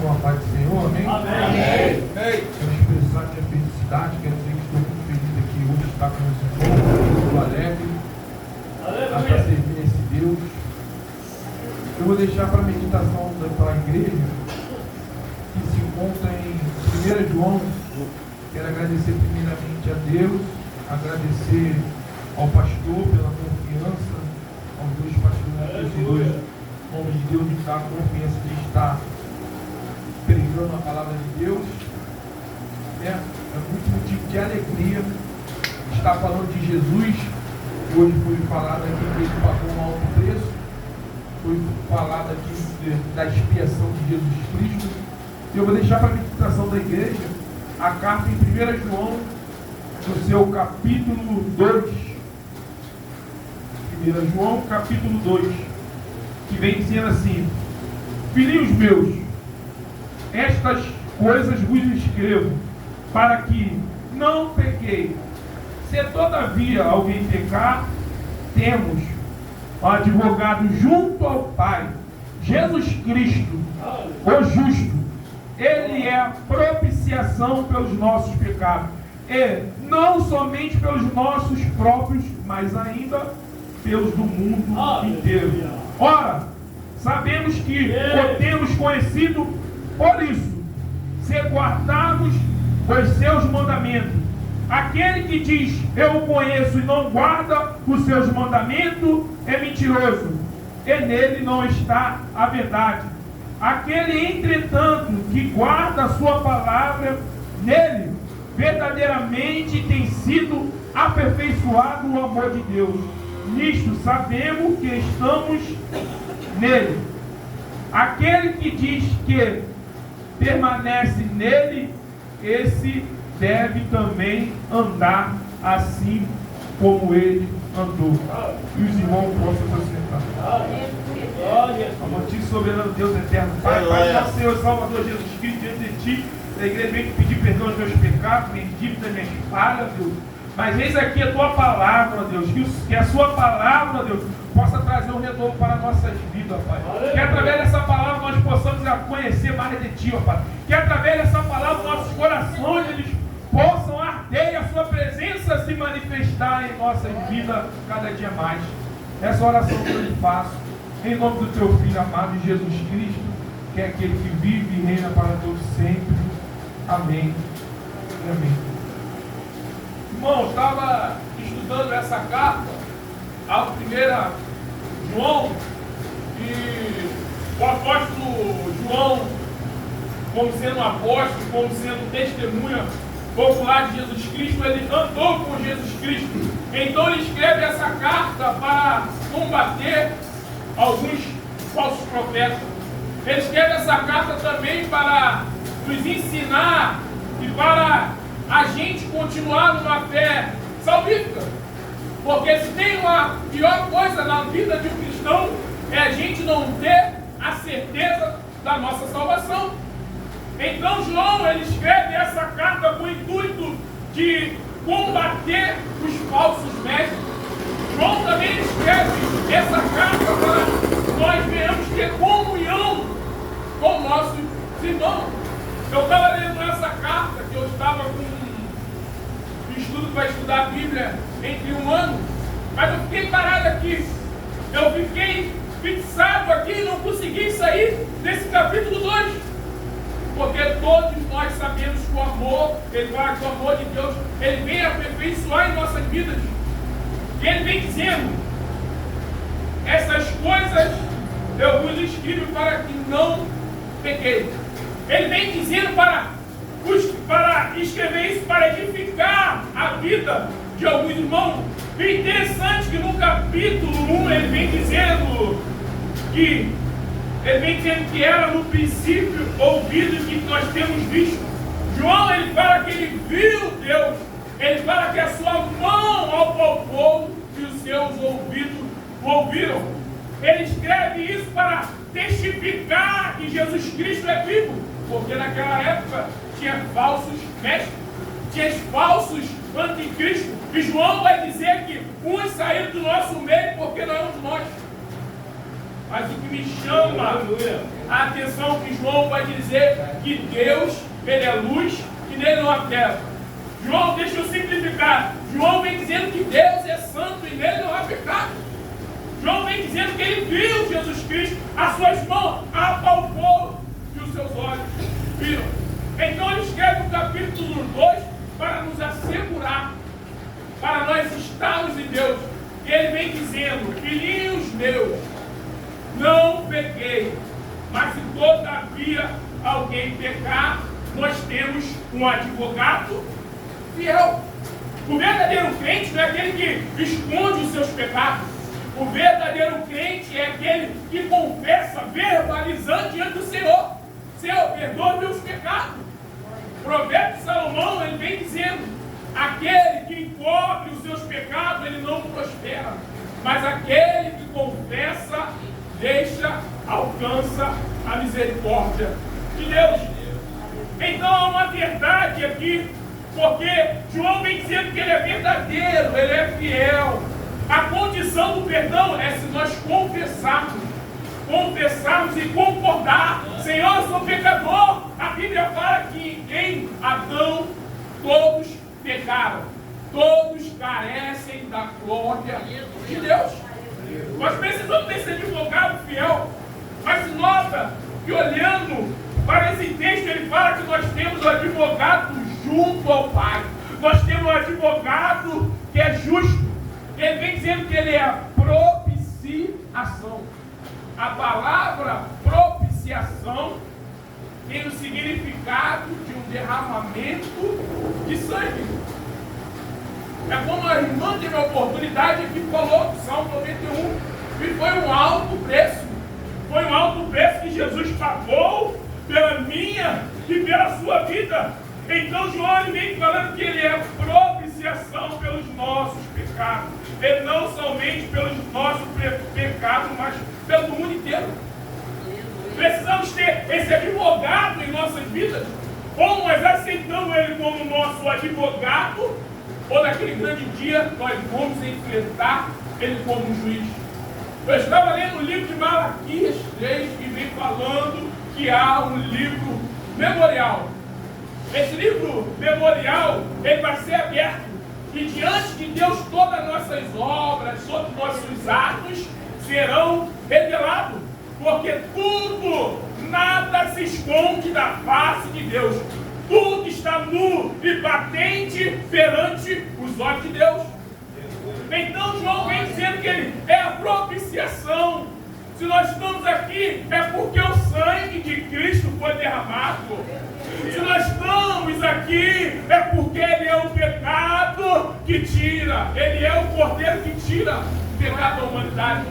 com a paz do Senhor, amém? Amém. Quero expressar minha felicidade, quero dizer que estou muito feliz aqui hoje estar com esse povo, muito alegre, para servir esse Deus. Eu vou deixar para a meditação para a igreja, que se encontra em 1 João. Quero agradecer primeiramente a Deus, agradecer ao pastor pela confiança, aos dois pastores, esses dois homens de Deus, que dá a confiança de estar pregando a palavra de Deus. É muito motivo de alegria estar falando de Jesus. Hoje foi falado aqui que ele pagou um alto preço, foi falado aqui da expiação de Jesus Cristo. E eu vou deixar para a meditação da igreja a carta em 1 João, no seu capítulo 2. 1 João, capítulo 2, que vem dizendo assim: filhinhos meus, estas coisas vos escrevo, para que não pequeis. Se todavia alguém pecar, temos um advogado junto ao Pai, Jesus Cristo, o justo. Ele é a propiciação pelos nossos pecados, e não somente pelos nossos próprios, mas ainda pelos do mundo inteiro. Ora, sabemos que o temos conhecido por isso, se guardarmos os seus mandamentos. Aquele que diz, eu o conheço, e não guarda os seus mandamentos, é mentiroso, e nele não está a verdade. Aquele, entretanto, que guarda a sua palavra, nele verdadeiramente tem sido aperfeiçoado o amor de Deus. Nisto sabemos que estamos nele. Aquele que diz que permanece nele, esse deve também andar assim como ele andou. E os irmãos possam se assentar. Amantigo soberano Deus eterno, Pai, Pai nosso Senhor Salvador Jesus Cristo, diante de Ti, a igreja vem te pedir perdão aos meus pecados, minhas dívidas, minhas falhas, Deus. Mas eis aqui a Tua palavra, Deus, que a Sua palavra, Deus, possa trazer um retorno para nossas vidas, Pai. Que através dessa palavra nós possamos a conhecer mais de Ti, ó Pai. Que através dessa palavra nossos corações, eles possam arder e a Sua presença se manifestar em nossas vidas cada dia mais. Essa oração que eu lhe faço, em nome do Teu Filho amado Jesus Cristo, que é aquele que vive e reina para todos sempre. Amém. Amém. Irmão, estava estudando essa carta ao 1 João, e o apóstolo João, como sendo um apóstolo, como sendo testemunha popular de Jesus Cristo, ele andou com Jesus Cristo. Então ele escreve essa carta para combater alguns falsos profetas. Ele escreve essa carta também para nos ensinar e para a gente continuar numa fé salvífica. Porque se tem uma pior coisa na vida de um cristão, é a gente não ter a certeza da nossa salvação. Então João, ele escreve essa carta com o intuito de combater os falsos mestres. João também escreve essa carta para nós venhamos ter comunhão com nossos irmãos. Eu estava lendo essa carta, que eu estava com um estudo para estudar a Bíblia entre um ano, mas eu fiquei parado aqui. Eu fiquei fixado aqui e não consegui sair desse capítulo 2. Porque todos nós sabemos que o amor, ele fala que o amor de Deus, ele vem aperfeiçoar em nossas vidas. E ele vem dizendo, essas coisas eu vos escrevo para que não pequeis. Ele vem dizendo para escrever isso, para edificar a vida de alguns irmãos. E é interessante que no capítulo 1 ele vem dizendo que era no princípio ouvido que nós temos visto. João, ele fala que ele viu Deus. Ele fala que a sua mão apalpou e os seus ouvidos o ouviram. Ele escreve isso para testificar que Jesus Cristo é vivo. Porque naquela época tinha falsos mestres, tinha falsos anticristos. E João vai dizer que uns saíram do nosso meio porque não é um de nós. Mas o que me chama A atenção que João vai dizer que Deus, Ele é luz e nele não há treva. João, deixa eu simplificar. João vem dizendo que Deus é santo e nele não há pecado. João vem dizendo que ele viu Jesus Cristo, as suas mãos apalpou e os seus olhos viram. Então ele escreve o capítulo 2 para nos assegurar, para nós estarmos em Deus. E ele vem dizendo: filhinhos meus, não pequei, mas se todavia alguém pecar, nós temos um advogado fiel. O verdadeiro crente não é aquele que esconde os seus pecados. O verdadeiro crente é aquele que confessa, verbalizando diante do Senhor: Senhor, perdoa meus pecados. O profeta Salomão, ele vem dizendo: aquele que encobre os seus pecados, ele não prospera. Mas aquele que confessa, alcança a misericórdia de Deus. Então há uma verdade aqui, porque João vem dizendo que ele é verdadeiro, ele é fiel. A condição do perdão é se nós confessarmos e concordar: Senhor, eu sou pecador. A Bíblia fala que em Adão todos pecaram, todos carecem da glória de Deus. Nós precisamos desse advogado fiel. Mas se nota que, olhando para esse texto, ele fala que nós temos um advogado junto ao Pai. Nós temos um advogado que é justo. Ele vem dizendo que ele é a propiciação. A palavra propiciação tem o significado de um derramamento de sangue. É como a irmã teve a oportunidade que falou, Salmo 91, que foi um alto preço. Foi um alto preço que Jesus pagou pela minha e pela sua vida. Então João ele vem falando que ele é propiciação pelos nossos pecados. E não somente pelos nossos pecados, mas pelo mundo inteiro. Precisamos ter esse advogado em nossas vidas. Ou nós aceitamos ele como nosso advogado, ou naquele grande dia nós vamos enfrentar ele como um juiz. Eu estava lendo o livro de Malaquias 3, que vem falando que há um livro memorial. Esse livro memorial, ele vai ser aberto. E diante de Deus todas as nossas obras, todos os nossos atos serão revelados. Porque tudo, nada se esconde da face de Deus. Tudo está nu e patente perante os olhos de Deus. Então João vem dizendo que ele é a propiciação. Se nós estamos aqui, é porque o sangue de Cristo foi derramado. Se nós estamos aqui, é porque ele é o pecado que tira. Ele é o cordeiro que tira o pecado da humanidade.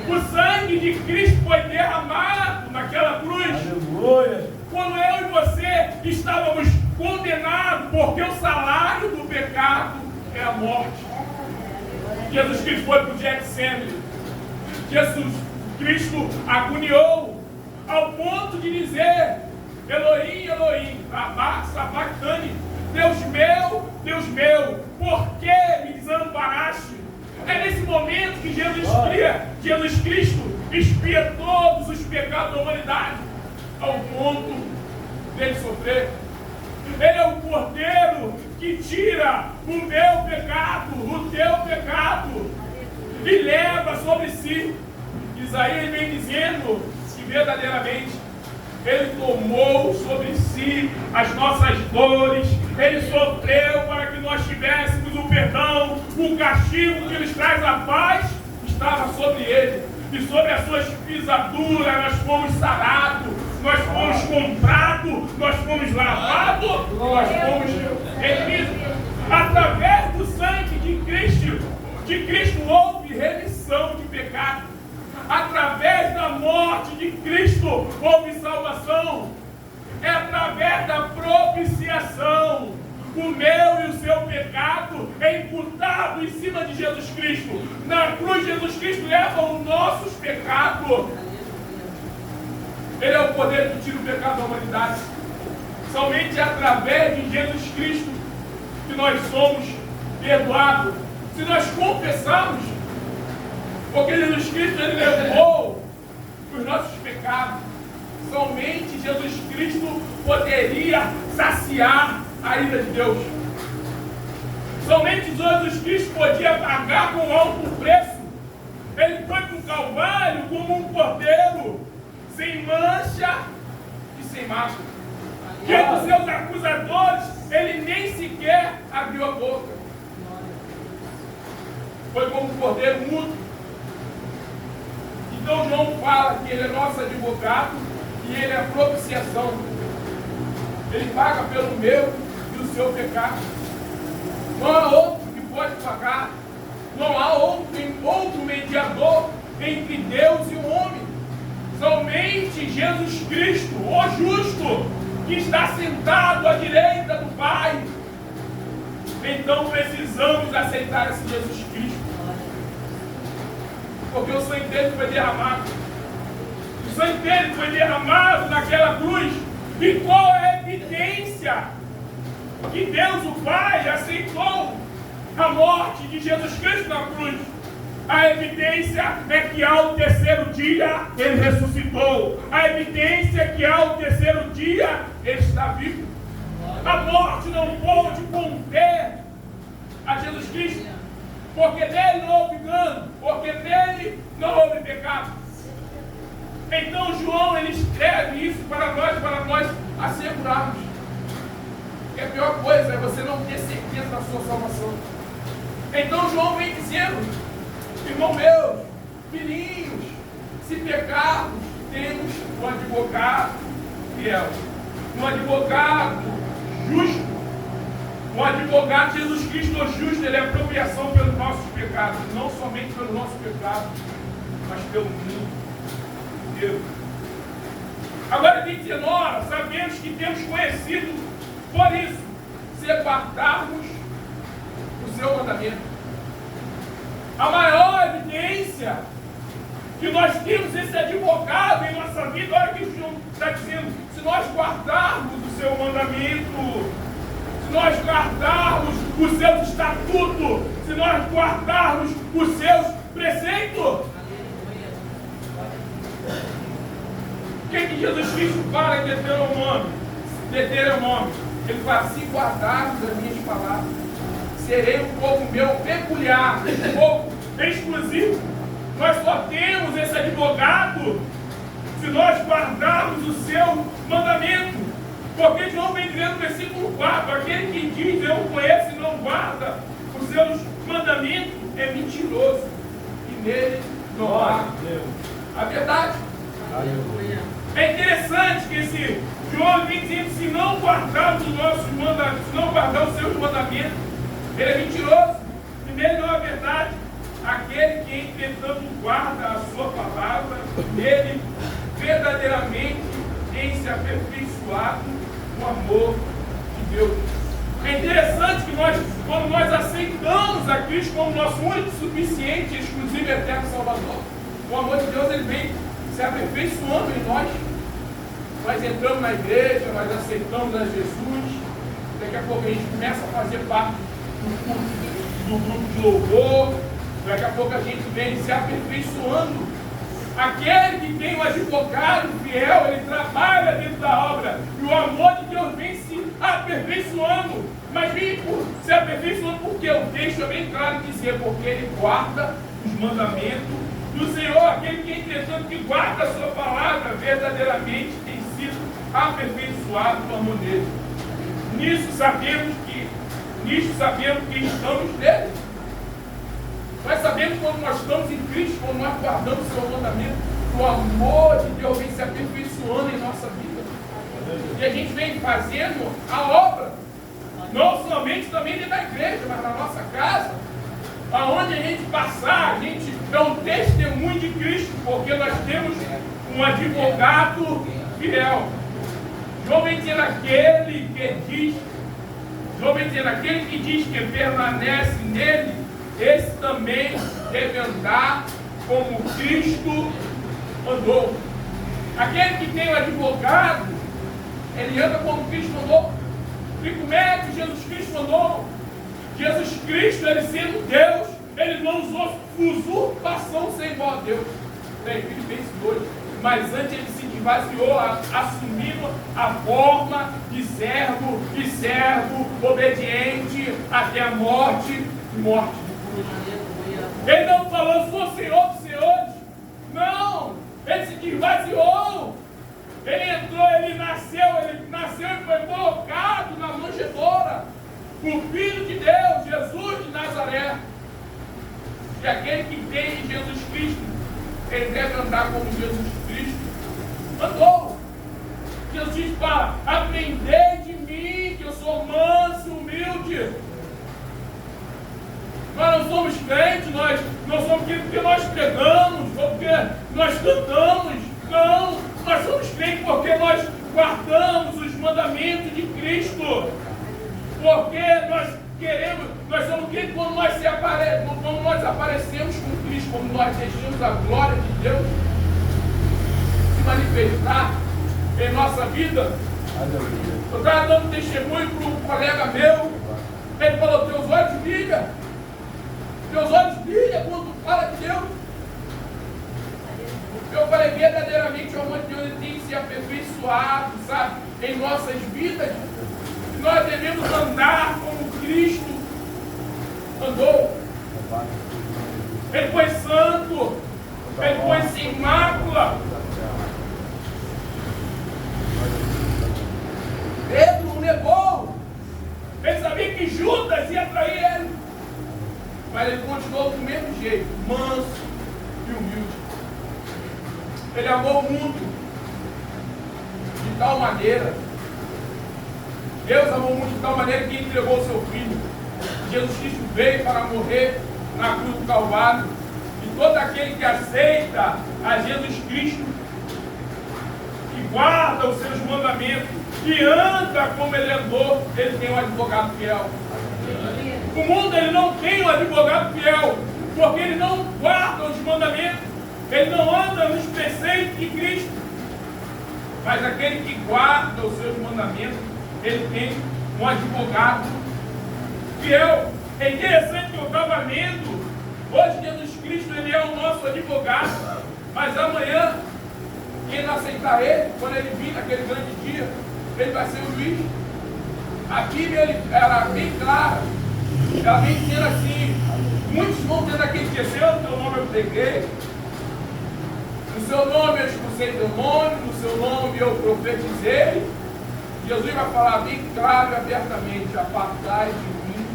O sangue de Cristo foi derramado naquela cruz. Aleluia. Quando eu e você estávamos condenados, porque o salário do pecado é a morte. Jesus Cristo foi para o Getsemane. Jesus Cristo agoniou ao ponto de dizer: Elohim, Elohim, lama sabachthani, Deus meu, por que me desamparaste? É nesse momento que Jesus Cristo expia todos os pecados da humanidade, ao ponto dele sofrer. Ele é o cordeiro que tira o meu pecado, o teu pecado, e leva sobre si. Isaías vem dizendo que verdadeiramente ele tomou sobre si as nossas dores, ele sofreu para que nós tivéssemos o perdão, o castigo que nos traz a paz estava sobre ele, e sobre as suas pisaduras nós fomos sarados, nós fomos comprados, nós fomos lavados, nós fomos redimidos. Através do sangue de Cristo houve remissão de pecado. Através da morte de Cristo houve salvação. É através da propiciação. O meu e o seu pecado é imputado em cima de Jesus Cristo. Na cruz, Jesus Cristo leva os nossos pecados. Ele é o poder que tira o pecado da humanidade. Somente através de Jesus Cristo que nós somos perdoados. Se nós confessarmos, porque Jesus Cristo ele levou os nossos pecados. somente Jesus Cristo poderia saciar a ira de Deus. Somente Jesus Cristo podia pagar com alto preço. Ele foi para o Calvário como um cordeiro, sem mancha e sem mácula. Que dos seus acusadores, ele nem sequer abriu a boca. Foi como um cordeiro mudo. Então João fala que ele é nosso advogado e ele é a propiciação. Ele paga pelo meu e o seu pecado. Não há outro que pode pagar. Não há outro mediador entre Deus e o homem. Somente Jesus Cristo, o justo, que está sentado à direita do Pai. Então precisamos aceitar esse Jesus Cristo. Porque o sangue dele foi derramado. O sangue dele foi derramado naquela cruz. E qual é a evidência que Deus, o Pai, aceitou a morte de Jesus Cristo na cruz? A evidência é que ao terceiro dia ele ressuscitou. A evidência é que ao terceiro dia ele está vivo. A morte não pode conter a Jesus Cristo, porque nele não houve engano, porque nele não houve pecado. Então João ele escreve isso para nós assegurarmos. E a pior coisa é você não ter certeza da sua salvação. Então João vem dizendo: irmão meus, filhinhos, se pecarmos, temos um advogado fiel, um advogado justo, um advogado, Jesus Cristo justo. Ele é a apropriação pelos nossos pecados, não somente pelo nosso pecado, mas pelo mundo inteiro. Agora, 29, sabemos que temos conhecido por isso, se guardarmos o seu mandamento. A maior evidência que nós temos esse advogado em nossa vida, olha o que João está dizendo: se nós guardarmos o seu mandamento, se nós guardarmos os seus estatutos, se nós guardarmos os seus preceitos. O que Jesus Cristo fala em Deuteronômio? Ele fala: se guardarmos as minhas palavras, serei um povo meu peculiar, um povo exclusivo. Nós só temos esse advogado se nós guardarmos o seu mandamento. Porque João vem dizendo no versículo 4: aquele que diz eu conheço e não guarda os seus mandamentos é mentiroso, e nele não há a verdade. É interessante que esse João vem dizendo: se não guardarmos os nossos mandamentos, se não guardar os seus mandamentos, ele é mentiroso, e nele não há verdade. Aquele que entretanto guarda a sua palavra, nele verdadeiramente tem se aperfeiçoado o amor de Deus. É interessante que quando nós aceitamos a Cristo como nosso único, suficiente, exclusivo e eterno Salvador, o amor de Deus ele vem se aperfeiçoando em nós. Nós entramos na igreja, nós aceitamos a Jesus, daqui a pouco a gente começa a fazer parte do grupo de louvor, daqui a pouco a gente vem se aperfeiçoando. Aquele que tem um advogado fiel, ele trabalha dentro da obra, e o amor de Deus vem se aperfeiçoando. Mas vem se aperfeiçoando porque o texto é bem claro em dizer: porque ele guarda os mandamentos do Senhor. Aquele que entretanto que guarda a sua palavra, verdadeiramente tem sido aperfeiçoado no amor dele. Nisso sabemos que estamos nele. Nós sabemos quando nós estamos em Cristo, quando nós guardamos o seu mandamento, o amor de Deus vem se aperfeiçoando em nossa vida. E a gente vem fazendo a obra, não somente também dentro da igreja, mas na nossa casa, aonde a gente passar, a gente é um testemunho de Cristo, porque nós temos um advogado fiel. João vem dizendo aquele que diz que permanece nele, esse também deve andar como Cristo andou. Aquele que tem um advogado, ele anda como Cristo andou. E como é que Jesus Cristo andou? Jesus Cristo, ele sendo Deus, ele não usou usurpação sem igual a Deus. Filipenses 2. Mas antes ele se esvaziou, assumindo a forma de servo, obediente até a morte de cruz. Ele não falou, sou Senhor dos senhores. Não, ele se esvaziou. Ele entrou, ele nasceu e foi colocado na manjedoura. O Filho de Deus, Jesus de Nazaré. E aquele que tem em Jesus Cristo, ele deve andar como Jesus Cristo andou. Jesus fala, aprendei de mim, que eu sou manso, humilde. Nós não somos crentes, nós não somos porque nós pregamos, ou porque nós cantamos. Não, nós somos crentes porque nós guardamos os mandamentos de Cristo. Porque nós somos crentes quando nós aparecemos com Cristo, quando nós deixamos a glória de Deus se manifestar em nossa vida. Eu estava dando testemunho para um colega meu, ele falou, teus olhos brilham quando fala de Deus. Eu falei, verdadeiramente o amor de Deus tem se aperfeiçoado, sabe, em nossas vidas. Nós devemos andar como Cristo andou. Ele foi santo, ele foi sem mácula. Pedro o negou. Ele sabia que Judas ia trair ele. Mas ele continuou do mesmo jeito, manso e humilde. Ele amou o mundo de tal maneira. Deus amou o mundo de tal maneira que entregou o seu Filho. Jesus Cristo veio para morrer na cruz do Calvário. E todo aquele que aceita a Jesus Cristo, que guarda os seus mandamentos, que anda como ele andou, ele tem um advogado fiel. O mundo ele não tem um advogado fiel, porque ele não guarda os mandamentos, ele não anda nos preceitos de Cristo. Mas aquele que guarda os seus mandamentos, ele tem um advogado fiel. É interessante que eu estava lendo, hoje Jesus Cristo ele é o nosso advogado, mas amanhã, quem não aceitar ele, quando ele vir naquele grande dia, ele vai ser o juiz. A Bíblia era bem clara, ela vem dizendo assim, muitos vão ter aquele dia, Senhor, no teu nome eu preguei, no seu nome eu expulsei demônio, no seu nome eu profetizei. Jesus vai falar bem claro e abertamente, apartai de mim,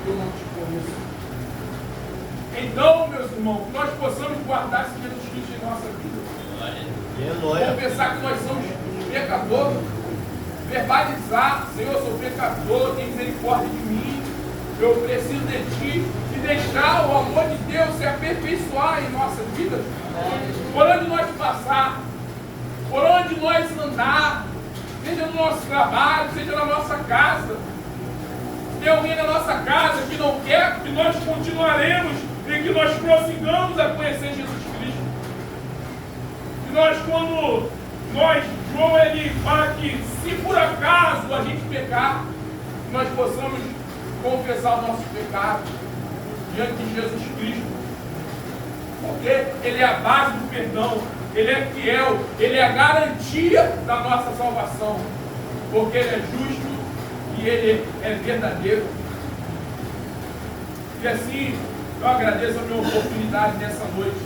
que eu não te conheço. Então, meus irmãos, que nós possamos guardar esse Jesus Cristo em nossa vida. Confessar que nós somos pecadores, verbalizar, Senhor, eu sou pecador, tem misericórdia de mim, eu preciso de Ti, e deixar o amor de Deus se aperfeiçoar em nossas vidas. Por onde nós passar, por onde nós andar, seja no nosso trabalho, seja na nossa casa. Se tem alguém na nossa casa que não quer, que nós continuaremos e que nós prossigamos a conhecer Jesus Cristo. E nós, João, ele fala que se por acaso a gente pecar, nós possamos confessar o nosso pecado diante de Jesus Cristo. Porque Ele é a base do perdão, Ele é fiel, Ele é a garantia da nossa salvação. Porque Ele é justo e Ele é verdadeiro. E assim, eu agradeço a minha oportunidade nessa noite.